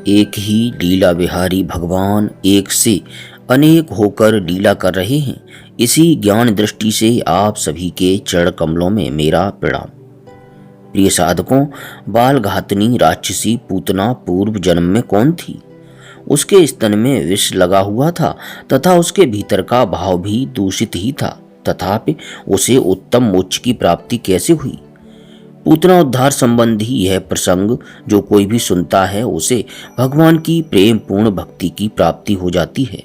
एक ही लीला बिहारी भगवान एक से अनेक होकर लीला कर रहे हैं। इसी ज्ञान दृष्टि से आप सभी के चरण कमलों में मेरा प्रणाम। प्रिय साधकों, बाल घातनी राक्षसी पूतना पूर्व जन्म में कौन थी? उसके स्तन में विष लगा हुआ था तथा उसके भीतर का भाव भी दूषित ही था। तथापि उसे उत्तम मोक्ष की प्राप्ति कैसे हुई? पूतना उद्धार संबंधी यह प्रसंग जो कोई भी सुनता है उसे भगवान की प्रेम पूर्ण भक्ति की प्राप्ति हो जाती है।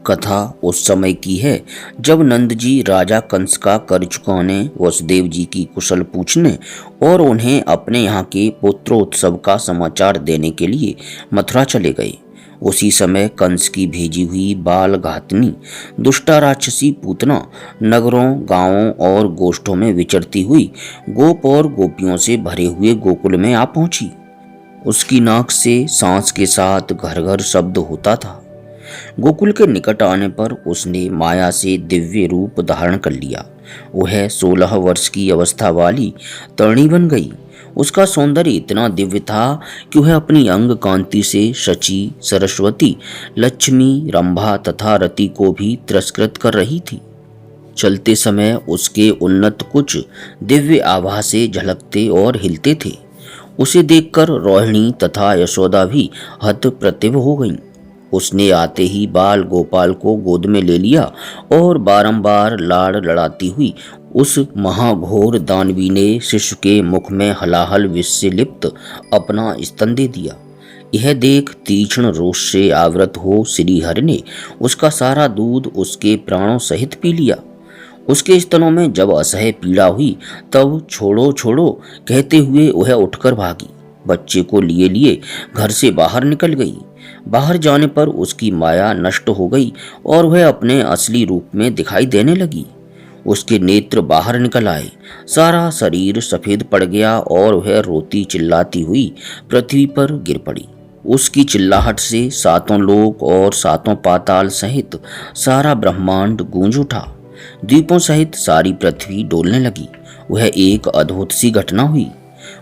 कथा उस समय की है जब नंद जी राजा कंस का कर चुकाने, वसुदेव जी की कुशल पूछने और उन्हें अपने यहाँ के पुत्रोत्सव का समाचार देने के लिए मथुरा चले गए। उसी समय कंस की भेजी हुई बाल घातनी दुष्टा राक्षसी पूतना नगरों, गांवों और गोष्ठों में विचरती हुई गोप और गोपियों से भरे हुए गोकुल में आ पहुंची। उसकी नाक से सांस के साथ घर घर शब्द होता था। गोकुल के निकट आने पर उसने माया से दिव्य रूप धारण कर लिया। वह 16 वर्ष की अवस्था वाली तरुणी बन गई। उसका सौंदर्य इतना दिव्य था कि वह अपनी अंग कांति से शची, सरस्वती, लक्ष्मी, रंभा तथा रति को भी तिरस्कृत कर रही थी। चलते समय उसके उन्नत कुछ दिव्य आभा से झलकते और हिलते थे। उसे देखकर रोहिणी तथा यशोदा भी हतप्रतिभ हो गईं। उसने आते ही बाल गोपाल को गोद में ले लिया और बारंबार लाड़ लड़ाती हुई उस महाघोर दानवी ने शिशु के मुख में हलाहल विष से लिप्त अपना स्तन दे दिया। यह देख तीक्ष्ण रोष से आवृत हो श्री हरि ने उसका सारा दूध उसके प्राणों सहित पी लिया। उसके स्तनों में जब असह्य पीड़ा हुई तब छोड़ो छोड़ो कहते हुए वह उठकर भागी। बच्चे को लिए लिए घर से बाहर निकल गई। बाहर जाने पर उसकी माया नष्ट हो गई और वह अपने असली रूप में दिखाई देने लगी। उसके नेत्र बाहर निकल आए, सारा शरीर सफेद पड़ गया और वह रोती चिल्लाती हुई पृथ्वी पर गिर पड़ी। उसकी चिल्लाहट से सातों लोक और सातों पाताल सहित सारा ब्रह्मांड गूंज उठा। द्वीपों सहित सारी पृथ्वी डोलने लगी। वह एक अद्भुत सी घटना हुई।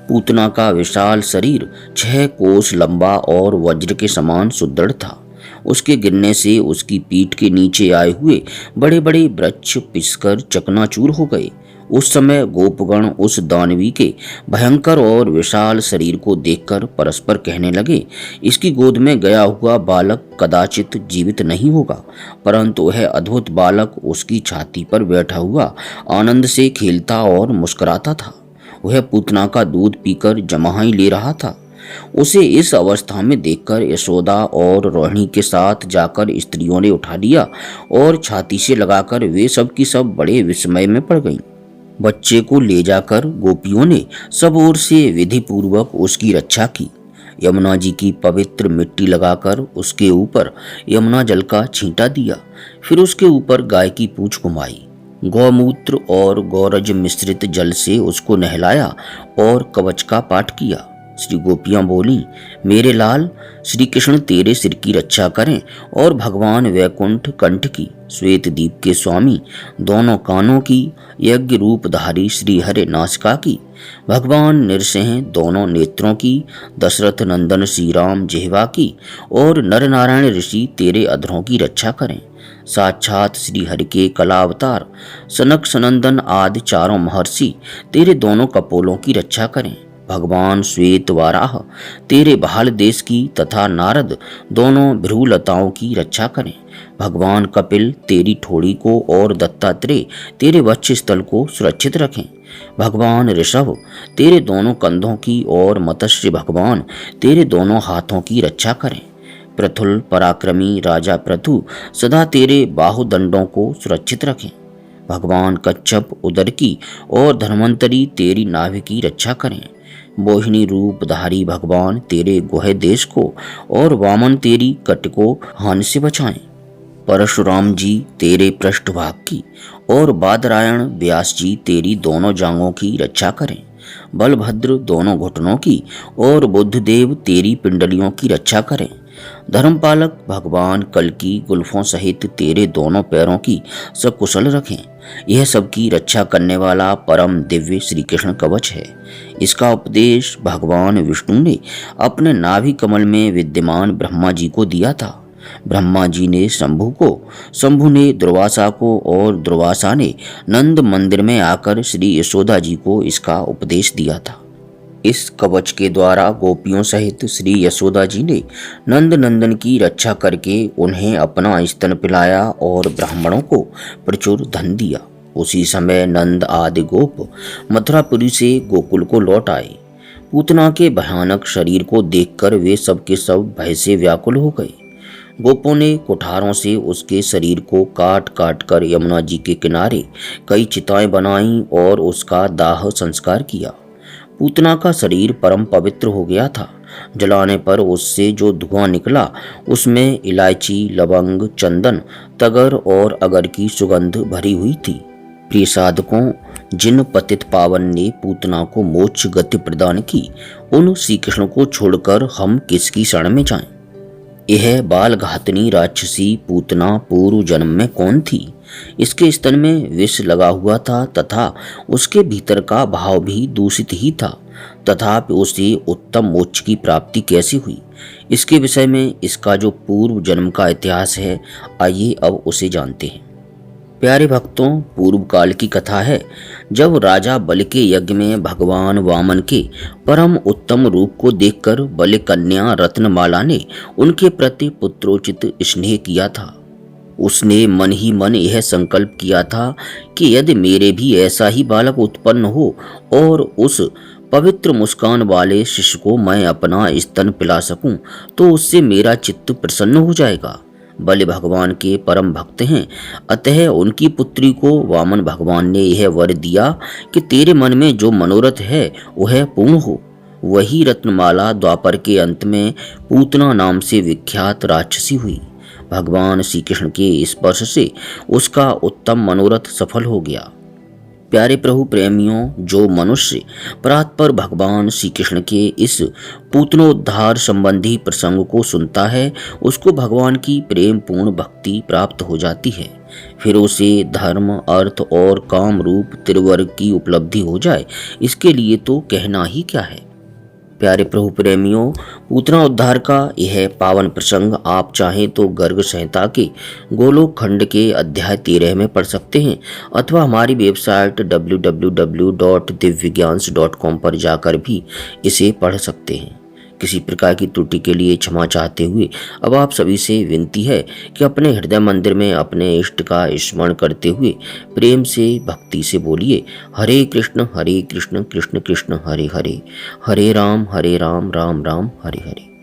पूतना का विशाल शरीर 6 कोस लंबा और वज्र के समान सुदृढ़ था। उसके गिरने से उसकी पीठ के नीचे आए हुए बड़े बड़े वृक्ष पिसकर चकनाचूर हो गए। उस समय गोपगण उस दानवी के भयंकर और विशाल शरीर को देखकर परस्पर कहने लगे, इसकी गोद में गया हुआ बालक कदाचित जीवित नहीं होगा। परंतु वह अद्भुत बालक उसकी छाती पर बैठा हुआ आनंद से खेलता और मुस्कुराता था। वह पूतना का दूध पीकर जमाई ले रहा था। उसे इस अवस्था में देखकर यशोदा और रोहिणी के साथ जाकर स्त्रियों ने उठा लिया और छाती से लगाकर वे सब की सब बड़े विस्मय में पड़ गईं। बच्चे को ले जाकर गोपियों ने सब ओर से विधि पूर्वक उसकी रक्षा की। यमुना जी की पवित्र मिट्टी लगाकर उसके ऊपर यमुना जल का छींटा दिया। फिर उसके ऊपर गाय की पूंछ घुमाई। गौमूत्र और गौरज मिश्रित जल से उसको नहलाया और कवच का पाठ किया। श्री गोपियां बोली, मेरे लाल, श्री कृष्ण तेरे सिर की रक्षा करें और भगवान वैकुंठ कंठ की, श्वेत दीप के स्वामी, दोनों कानों की, यज्ञ रूपधारी श्री हरे नासिका की, भगवान नृसिंह दोनों नेत्रों की, दशरथ नंदन श्री राम जिह्वा की और नर नारायण ऋषि तेरे अधरों की रक्षा करें। साक्षात श्री हरि के कलावतार सनक सनंदन आदि चारों महर्षि तेरे दोनों कपोलों की रक्षा करें। भगवान श्वेत वाराह तेरे भाल देश की तथा नारद दोनों भ्रूलताओं की रक्षा करें। भगवान कपिल तेरी ठोड़ी को और दत्तात्रेय तेरे वक्ष स्थल को सुरक्षित रखें। भगवान ऋषभ तेरे दोनों कंधों की और मत्स्य भगवान तेरे दोनों हाथों की रक्षा करें। प्रथुल पराक्रमी राजा प्रथु सदा तेरे बाहुदंडों को सुरक्षित रखें। भगवान कच्छप उदर की और धन्वंतरी तेरी नाभि की रक्षा करें। मोहिनी रूपधारी भगवान तेरे गुह देश को और वामन तेरी कट को हानि से बचाएं। परशुराम जी तेरे पृष्ठभाग की और बादरायण व्यास जी तेरी दोनों जांघों की रक्षा करें। बलभद्र दोनों घुटनों की और बुद्धदेव तेरी पिंडलियों की रक्षा करें। धर्मपालक भगवान कल्कि गुल्फों सहित तेरे दोनों पैरों की सकुशल रखें। यह सबकी रक्षा करने वाला परम दिव्य श्री कृष्ण कवच है। इसका उपदेश भगवान विष्णु ने अपने नाभि कमल में विद्यमान ब्रह्मा जी को दिया था। ब्रह्मा जी ने शंभु को, शंभु ने दुर्वासा को और दुर्वासा ने नंद मंदिर में आकर श्री यशोदा जी को इसका उपदेश दिया था। इस कवच के द्वारा गोपियों सहित श्री यशोदा जी ने नंद नंदन की रक्षा करके उन्हें अपना स्तन पिलाया और ब्राह्मणों को प्रचुर धन दिया। उसी समय नंद आदि गोप मथुरापुरी से गोकुल को लौट आए। पूतना के भयानक शरीर को देखकर वे सब के सब भय से व्याकुल हो गए। गोपों ने कुठारों से उसके शरीर को काट काट कर यमुना जी के किनारे कई चिताएं बनाईं और उसका दाह संस्कार किया। पूतना का शरीर परम पवित्र हो गया था। जलाने पर उससे जो धुआं निकला उसमें इलायची, लवंग, चंदन, तगर और अगर की सुगंध भरी हुई थी। प्रिय साधकों, जिन पतित पावन ने पूतना को मोक्ष गति प्रदान की, उन श्री कृष्ण को छोड़कर हम किसकी शरण में जाएं? यह बाल घातनी राक्षसी पूतना पूर्व जन्म में कौन थी? इसके स्तन में विष लगा हुआ था तथा उसके भीतर का भाव भी दूषित ही था। तथापि उसे उत्तम मोक्ष की प्राप्ति कैसे हुई? इसके विषय में इसका जो पूर्व जन्म का इतिहास है, आइए अब उसे जानते हैं। प्यारे भक्तों, पूर्व काल की कथा है जब राजा बलि के यज्ञ में भगवान वामन के परम उत्तम रूप को देखकर बलि कन्या रत्नमाला ने उनके प्रति पुत्रोचित स्नेह किया था। उसने मन ही मन यह संकल्प किया था कि यदि मेरे भी ऐसा ही बालक उत्पन्न हो और उस पवित्र मुस्कान वाले शिशु को मैं अपना स्तन पिला सकूं, तो उससे मेरा चित्त प्रसन्न हो जाएगा। बलि भगवान के परम भक्त हैं, अतः उनकी पुत्री को वामन भगवान ने यह वर दिया कि तेरे मन में जो मनोरथ है वह पूर्ण हो। वही रत्नमाला द्वापर के अंत में पूतना नाम से विख्यात राक्षसी हुई। भगवान श्री कृष्ण के स्पर्श से उसका उत्तम मनोरथ सफल हो गया। प्यारे प्रभु प्रेमियों, जो मनुष्य परात्पर भगवान श्री कृष्ण के इस पूतनोद्धार संबंधी प्रसंग को सुनता है, उसको भगवान की प्रेम पूर्ण भक्ति प्राप्त हो जाती है। फिर उसे धर्म, अर्थ और काम रूप त्रिवर्ग की उपलब्धि हो जाए, इसके लिए तो कहना ही क्या है। प्यारे प्रभु प्रेमियों, पूतना उद्धार का यह पावन प्रसंग आप चाहें तो गर्ग संहिता के गोलोक खंड के अध्याय 13 में पढ़ सकते हैं अथवा हमारी वेबसाइट www.divyagyan.com पर जाकर भी इसे पढ़ सकते हैं। किसी प्रकार की त्रुटि के लिए क्षमा चाहते हुए अब आप सभी से विनती है कि अपने हृदय मंदिर में अपने इष्ट का स्मरण करते हुए प्रेम से भक्ति से बोलिए, हरे कृष्ण कृष्ण कृष्ण हरे हरे, हरे राम राम राम हरे हरे।